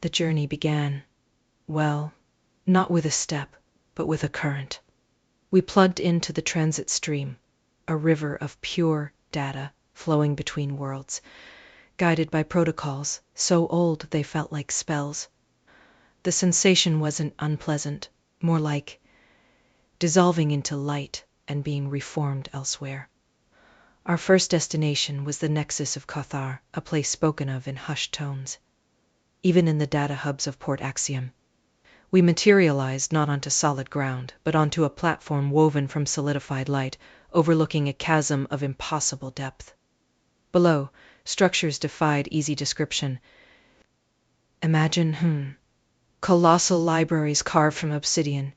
The journey began, well, not with a step, but with a current. We plugged into the transit stream, a river of pure data flowing between worlds, guided by protocols so old they felt like spells. The sensation wasn't unpleasant, more like dissolving into light and being reformed elsewhere. Our first destination was the Nexus of K'tharr, a place spoken of in hushed tones, even in the data hubs of Port Axiom. We materialized not onto solid ground, but onto a platform woven from solidified light, overlooking a chasm of impossible depth. Below, structures defied easy description. Imagine, colossal libraries carved from obsidian,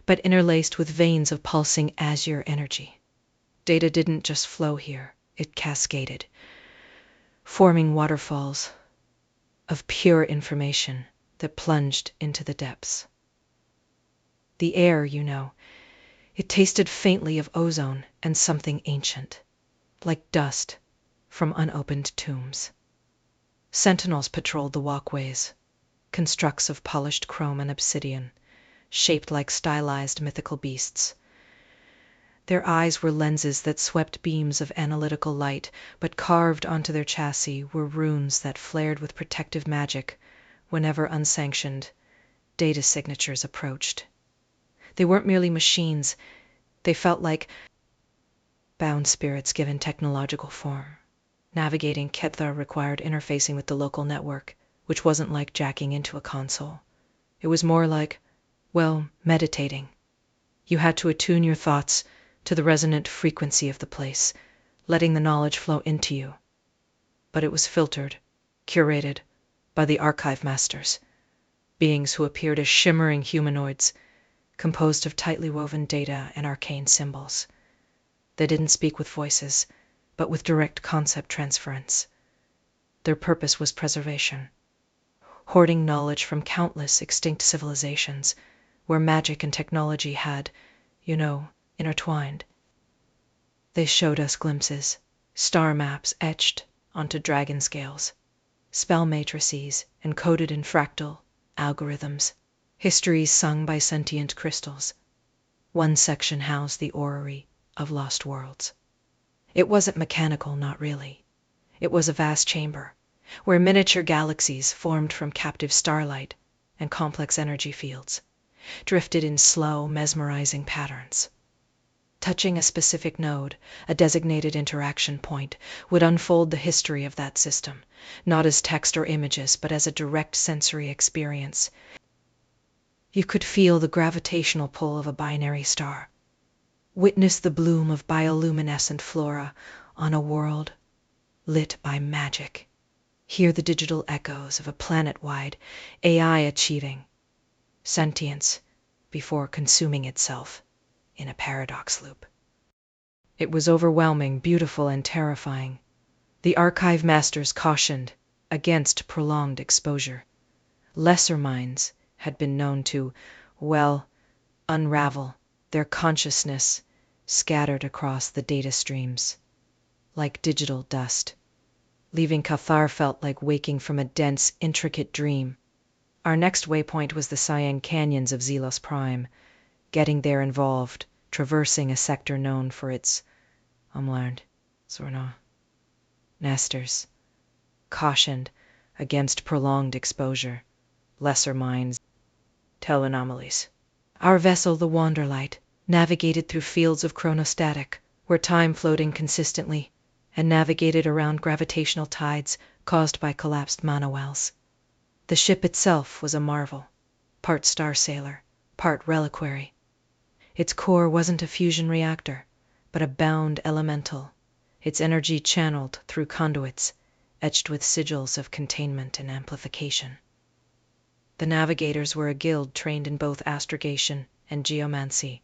but interlaced with veins of pulsing azure energy. Data didn't just flow here, it cascaded, forming waterfalls of pure information that plunged into the depths. The air, it tasted faintly of ozone and something ancient, like dust from unopened tombs. Sentinels patrolled the walkways, constructs of polished chrome and obsidian, shaped like stylized mythical beasts. Their eyes were lenses that swept beams of analytical light, but carved onto their chassis were runes that flared with protective magic whenever unsanctioned data signatures approached. They weren't merely machines, they felt like bound spirits given technological form. Navigating K'tharr required interfacing with the local network, which wasn't like jacking into a console. It was more like, meditating. You had to attune your thoughts to the resonant frequency of the place, letting the knowledge flow into you. But it was filtered, curated by the archive masters, beings who appeared as shimmering humanoids, composed of tightly woven data and arcane symbols. They didn't speak with voices, but with direct concept transference. Their purpose was preservation, hoarding knowledge from countless extinct civilizations where magic and technology had, intertwined. They showed us glimpses, star maps etched onto dragon scales, spell matrices encoded in fractal algorithms, histories sung by sentient crystals. One section housed the orrery of lost worlds. It wasn't mechanical, not really. It was a vast chamber, where miniature galaxies formed from captive starlight and complex energy fields, drifted in slow, mesmerizing patterns. Touching a specific node, a designated interaction point, would unfold the history of that system, not as text or images, but as a direct sensory experience. You could feel the gravitational pull of a binary star, witness the bloom of bioluminescent flora on a world lit by magic, hear the digital echoes of a planet-wide AI achieving sentience before consuming itself in a paradox loop. It was overwhelming, beautiful, and terrifying. The archive masters cautioned against prolonged exposure. Lesser minds had been known to, unravel their consciousness scattered across the data streams, like digital dust. Leaving K'tharr felt like waking from a dense, intricate dream. Our next waypoint was the Cyan canyons of Xylos Prime. Getting there involved traversing a sector known for its nesters, cautioned against prolonged exposure. Lesser minds tell anomalies. Our vessel, the Wanderlight, navigated through fields of chronostatic, where time flowed inconsistently, and navigated around gravitational tides caused by collapsed monowells. The ship itself was a marvel, part star sailor, part reliquary. Its core wasn't a fusion reactor, but a bound elemental, its energy channeled through conduits, etched with sigils of containment and amplification. The navigators were a guild trained in both astrogation and geomancy,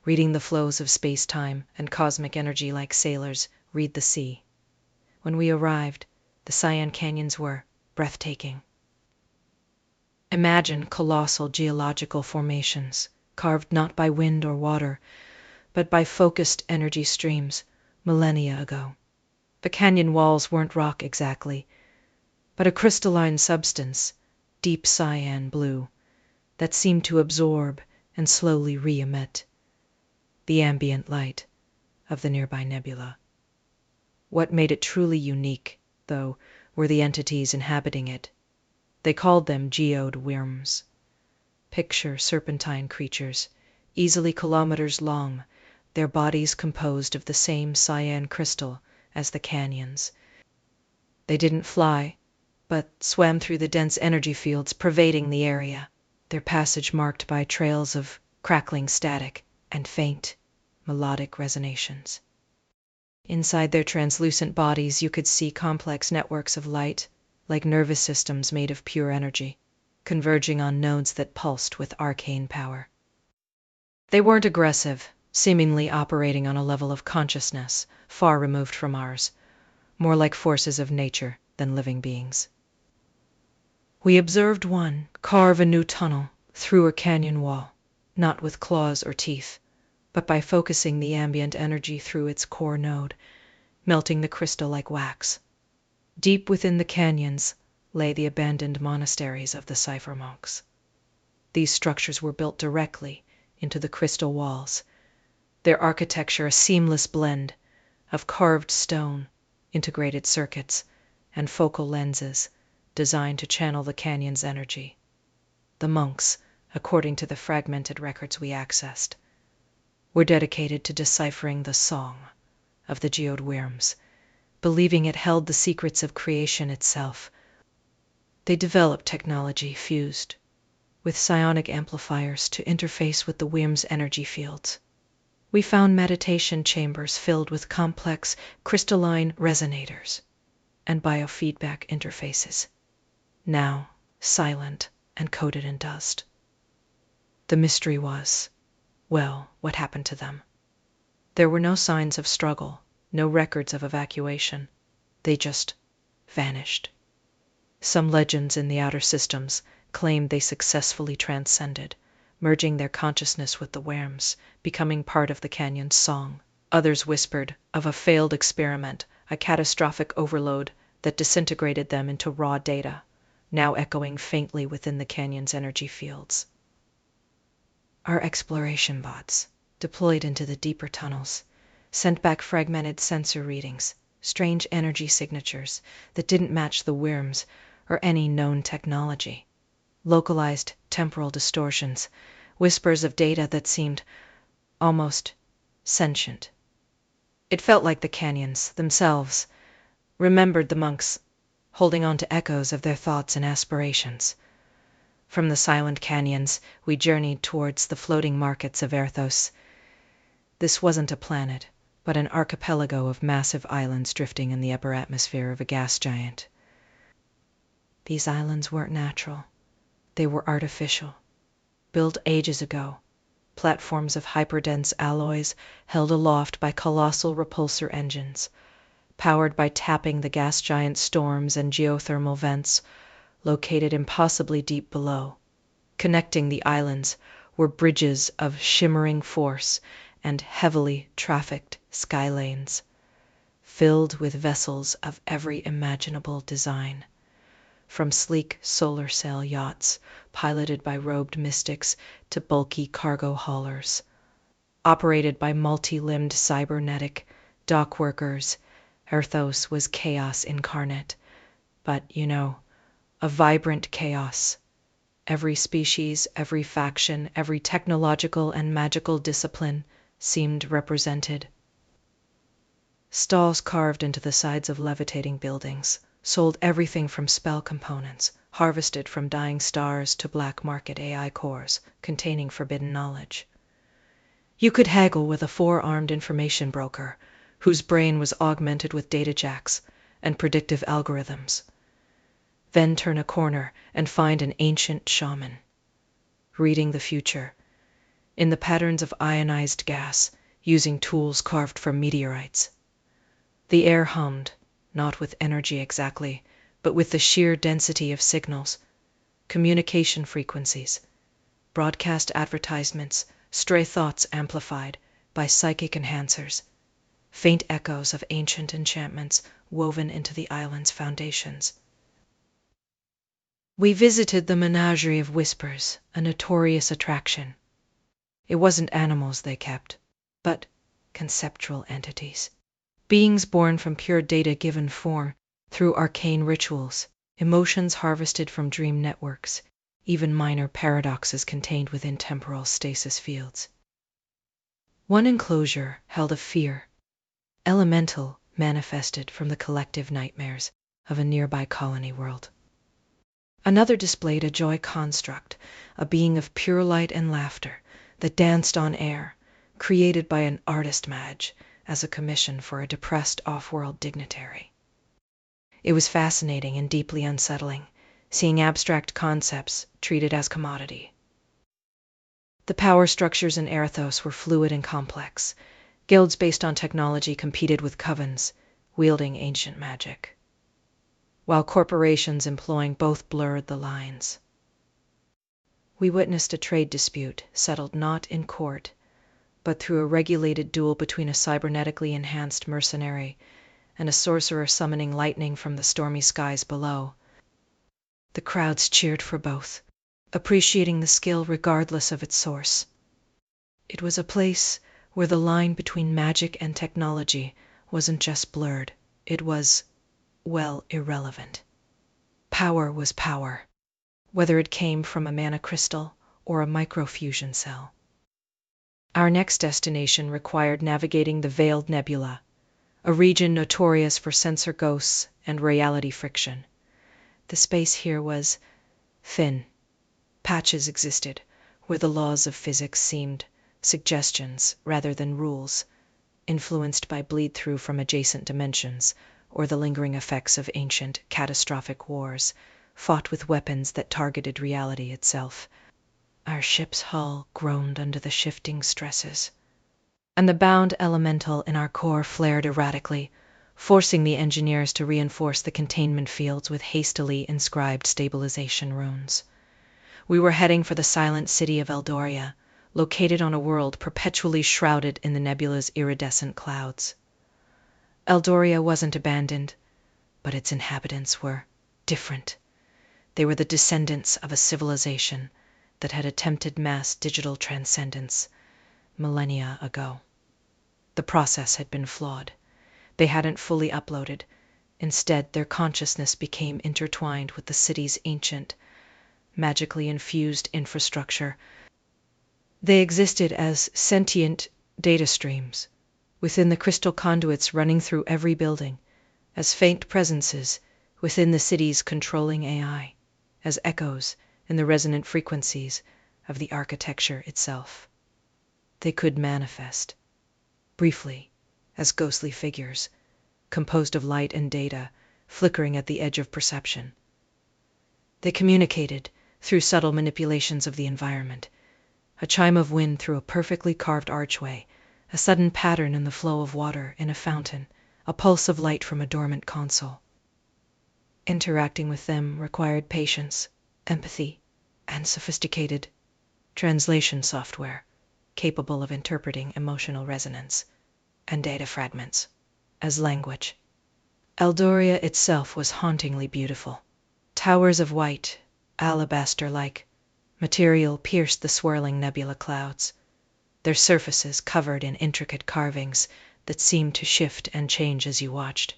reading the flows of space-time and cosmic energy like sailors read the sea. When we arrived, the Cyan canyons were breathtaking. Imagine colossal geological formations, carved not by wind or water, but by focused energy streams millennia ago. The canyon walls weren't rock exactly, but a crystalline substance, deep cyan blue, that seemed to absorb and slowly re-emit the ambient light of the nearby nebula. What made it truly unique, though, were the entities inhabiting it. They called them Geode Wyrms. Picture serpentine creatures, easily kilometers long, their bodies composed of the same cyan crystal as the canyons. They didn't fly, but swam through the dense energy fields pervading the area, their passage marked by trails of crackling static and faint, melodic resonations. Inside their translucent bodies you could see complex networks of light, like nervous systems made of pure energy, converging on nodes that pulsed with arcane power. They weren't aggressive, seemingly operating on a level of consciousness far removed from ours, more like forces of nature than living beings. We observed one carve a new tunnel through a canyon wall, not with claws or teeth, but by focusing the ambient energy through its core node, melting the crystal like wax. Deep within the canyons lay the abandoned monasteries of the Cipher Monks. These structures were built directly into the crystal walls, their architecture a seamless blend of carved stone, integrated circuits, and focal lenses designed to channel the canyon's energy. The monks, according to the fragmented records we accessed, were dedicated to deciphering the song of the Geode Wyrms, believing it held the secrets of creation itself. They developed technology fused with psionic amplifiers to interface with the Wyrms' energy fields. We found meditation chambers filled with complex crystalline resonators and biofeedback interfaces, now silent and coated in dust. The mystery was, well, what happened to them? There were no signs of struggle, no records of evacuation. They just vanished. Some legends in the outer systems claimed they successfully transcended, merging their consciousness with the Wyrms, becoming part of the canyon's song. Others whispered of a failed experiment, a catastrophic overload that disintegrated them into raw data, now echoing faintly within the canyon's energy fields. Our exploration bots, deployed into the deeper tunnels, sent back fragmented sensor readings, strange energy signatures that didn't match the Wyrms or any known technology. Localized temporal distortions, whispers of data that seemed almost sentient. It felt like the canyons themselves remembered the monks, holding on to echoes of their thoughts and aspirations. From the silent canyons, we journeyed towards the floating markets of Aerthos. This wasn't a planet, but an archipelago of massive islands drifting in the upper atmosphere of a gas giant. These islands weren't natural. They were artificial, built ages ago, platforms of hyperdense alloys held aloft by colossal repulsor engines, powered by tapping the gas giant's storms and geothermal vents located impossibly deep below. Connecting the islands were bridges of shimmering force and heavily trafficked sky lanes, filled with vessels of every imaginable design. From sleek solar sail yachts, piloted by robed mystics, to bulky cargo haulers, operated by multi-limbed cybernetic dock workers. Aerthos was chaos incarnate, but, a vibrant chaos. Every species, every faction, every technological and magical discipline seemed represented. Stalls carved into the sides of levitating buildings sold everything from spell components, harvested from dying stars, to black market AI cores containing forbidden knowledge. You could haggle with a four-armed information broker whose brain was augmented with data jacks and predictive algorithms. Then turn a corner and find an ancient shaman, reading the future, in the patterns of ionized gas, using tools carved from meteorites. The air hummed, not with energy exactly, but with the sheer density of signals, communication frequencies, broadcast advertisements, stray thoughts amplified by psychic enhancers, faint echoes of ancient enchantments woven into the island's foundations. We visited the Menagerie of Whispers, a notorious attraction. It wasn't animals they kept, but conceptual entities. Beings born from pure data given form through arcane rituals, emotions harvested from dream networks, even minor paradoxes contained within temporal stasis fields. One enclosure held a fear, elemental, manifested from the collective nightmares of a nearby colony world. Another displayed a joy construct, a being of pure light and laughter that danced on air, created by an artist mage as a commission for a depressed off-world dignitary. It was fascinating and deeply unsettling, seeing abstract concepts treated as commodity. The power structures in Aerthos were fluid and complex. Guilds based on technology competed with covens, wielding ancient magic, while corporations employing both blurred the lines. We witnessed a trade dispute settled not in court, but through a regulated duel between a cybernetically enhanced mercenary and a sorcerer summoning lightning from the stormy skies below. The crowds cheered for both, appreciating the skill regardless of its source. It was a place where the line between magic and technology wasn't just blurred, it was, well, irrelevant. Power was power, whether it came from a mana crystal or a microfusion cell. Our next destination required navigating the Veiled Nebula, a region notorious for sensor ghosts and reality friction. The space here was thin. Patches existed where the laws of physics seemed suggestions rather than rules, influenced by bleed-through from adjacent dimensions or the lingering effects of ancient, catastrophic wars fought with weapons that targeted reality itself. Our ship's hull groaned under the shifting stresses, and the bound elemental in our core flared erratically, forcing the engineers to reinforce the containment fields with hastily inscribed stabilization runes. We were heading for the silent city of Eldoria, located on a world perpetually shrouded in the nebula's iridescent clouds. Eldoria wasn't abandoned, but its inhabitants were different. They were the descendants of a civilization that had attempted mass digital transcendence millennia ago. The process had been flawed. They hadn't fully uploaded. Instead, their consciousness became intertwined with the city's ancient, magically infused infrastructure. They existed as sentient data streams within the crystal conduits running through every building, as faint presences within the city's controlling AI, as echoes in the resonant frequencies of the architecture itself. They could manifest, briefly, as ghostly figures, composed of light and data, flickering at the edge of perception. They communicated through subtle manipulations of the environment, a chime of wind through a perfectly carved archway, a sudden pattern in the flow of water in a fountain, a pulse of light from a dormant console. Interacting with them required patience, empathy, and sophisticated translation software capable of interpreting emotional resonance and data fragments as language. Eldoria itself was hauntingly beautiful. Towers of white, alabaster-like material pierced the swirling nebula clouds, their surfaces covered in intricate carvings that seemed to shift and change as you watched.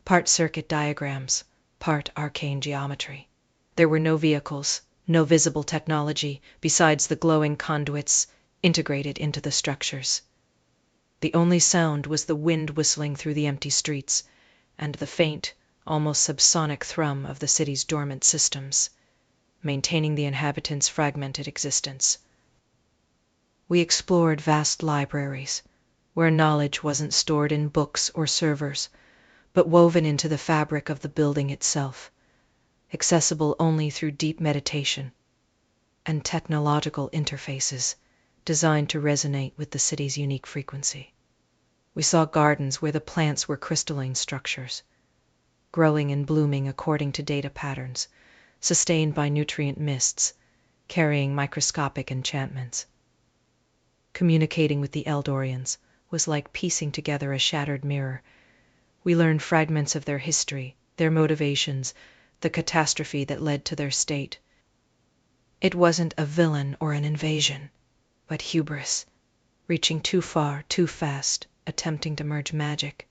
Part circuit diagrams, part arcane geometry. There were no vehicles, no visible technology besides the glowing conduits integrated into the structures. The only sound was the wind whistling through the empty streets and the faint, almost subsonic thrum of the city's dormant systems, maintaining the inhabitants' fragmented existence. We explored vast libraries, where knowledge wasn't stored in books or servers, but woven into the fabric of the building itself, accessible only through deep meditation and technological interfaces designed to resonate with the city's unique frequency. We saw gardens where the plants were crystalline structures, growing and blooming according to data patterns, sustained by nutrient mists, carrying microscopic enchantments. Communicating with the Eldorians was like piecing together a shattered mirror. We learned fragments of their history, their motivations, the catastrophe that led to their state. It wasn't a villain or an invasion, but hubris, reaching too far, too fast, attempting to merge magic,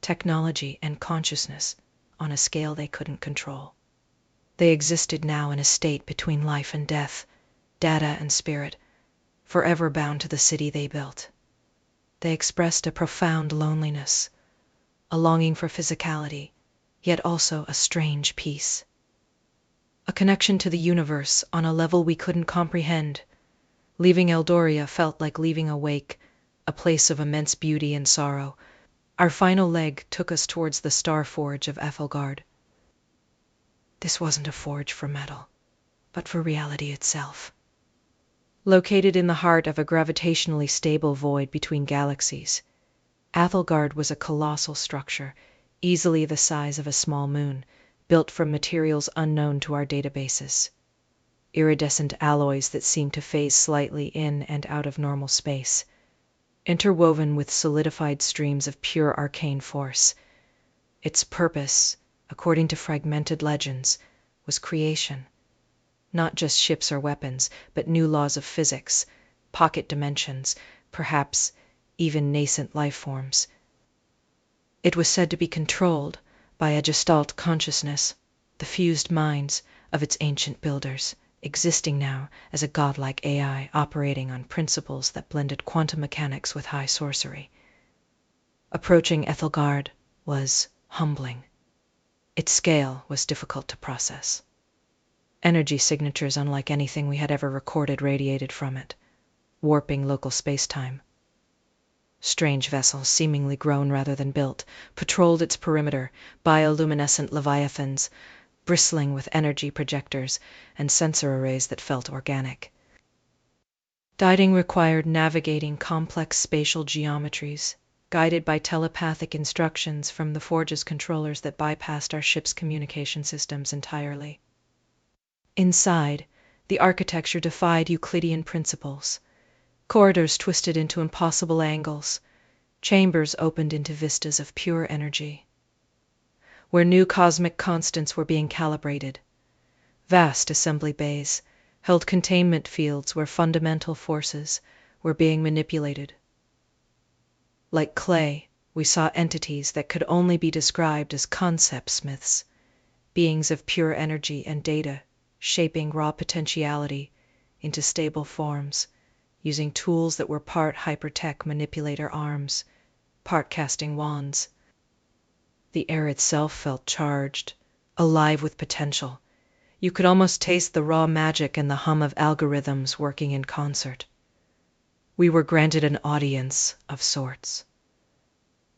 technology, and consciousness on a scale they couldn't control. They existed now in a state between life and death, data and spirit, forever bound to the city they built. They expressed a profound loneliness, a longing for physicality, yet also a strange peace. A connection to the universe on a level we couldn't comprehend. Leaving Eldoria felt like leaving a wake, a place of immense beauty and sorrow. Our final leg took us towards the Star-Forge of Aethelgard. This wasn't a forge for metal, but for reality itself. Located in the heart of a gravitationally stable void between galaxies, Aethelgard was a colossal structure, easily the size of a small moon, built from materials unknown to our databases. Iridescent alloys that seemed to phase slightly in and out of normal space, interwoven with solidified streams of pure arcane force. Its purpose, according to fragmented legends, was creation. Not just ships or weapons, but new laws of physics, pocket dimensions, perhaps even nascent life forms. It was said to be controlled by a gestalt consciousness, the fused minds of its ancient builders, existing now as a godlike AI operating on principles that blended quantum mechanics with high sorcery. Approaching Aethelgard was humbling. Its scale was difficult to process. Energy signatures unlike anything we had ever recorded radiated from it, warping local space-time. Strange vessels, seemingly grown rather than built, patrolled its perimeter, bioluminescent leviathans, bristling with energy projectors and sensor arrays that felt organic. Dieting required navigating complex spatial geometries, guided by telepathic instructions from the Forge's controllers that bypassed our ship's communication systems entirely. Inside, the architecture defied Euclidean principles. Corridors twisted into impossible angles, chambers opened into vistas of pure energy, where new cosmic constants were being calibrated. Vast assembly bays held containment fields where fundamental forces were being manipulated. Like clay, we saw entities that could only be described as concept smiths, beings of pure energy and data, shaping raw potentiality into stable forms, using tools that were part hypertech manipulator arms, part casting wands. The air itself felt charged, alive with potential. You could almost taste the raw magic and the hum of algorithms working in concert. We were granted an audience of sorts.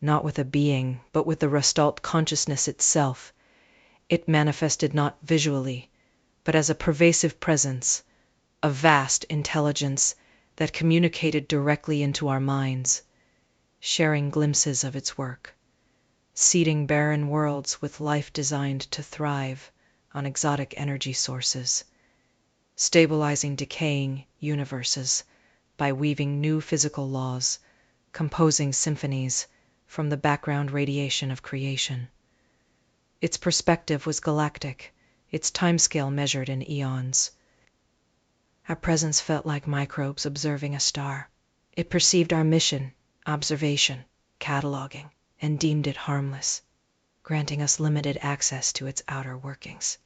Not with a being, but with the Rustalt consciousness itself. It manifested not visually, but as a pervasive presence, a vast intelligence that communicated directly into our minds, sharing glimpses of its work, seeding barren worlds with life designed to thrive on exotic energy sources, stabilizing decaying universes by weaving new physical laws, composing symphonies from the background radiation of creation. Its perspective was galactic, its timescale measured in eons. Our presence felt like microbes observing a star. It perceived our mission, observation, cataloging, and deemed it harmless, granting us limited access to its outer workings.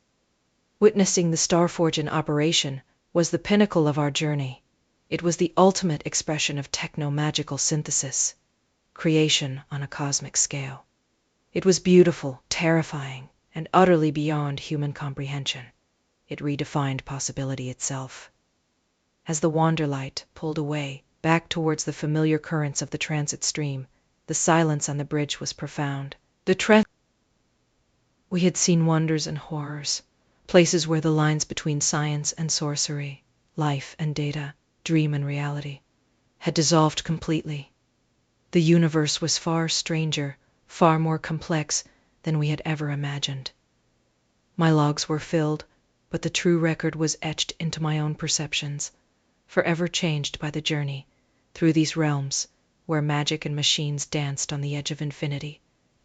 Witnessing the Star-Forge in operation was the pinnacle of our journey. It was the ultimate expression of techno-magical synthesis, creation on a cosmic scale. It was beautiful, terrifying, and utterly beyond human comprehension. It redefined possibility itself. As the Wanderlight pulled away, back towards the familiar currents of the transit stream, the silence on the bridge was profound. We had seen wonders and horrors, places where the lines between science and sorcery, life and data, dream and reality, had dissolved completely. The universe was far stranger, far more complex than we had ever imagined. My logs were filled, but the true record was etched into my own perceptions, forever changed by the journey through these realms where magic and machines danced on the edge of infinity.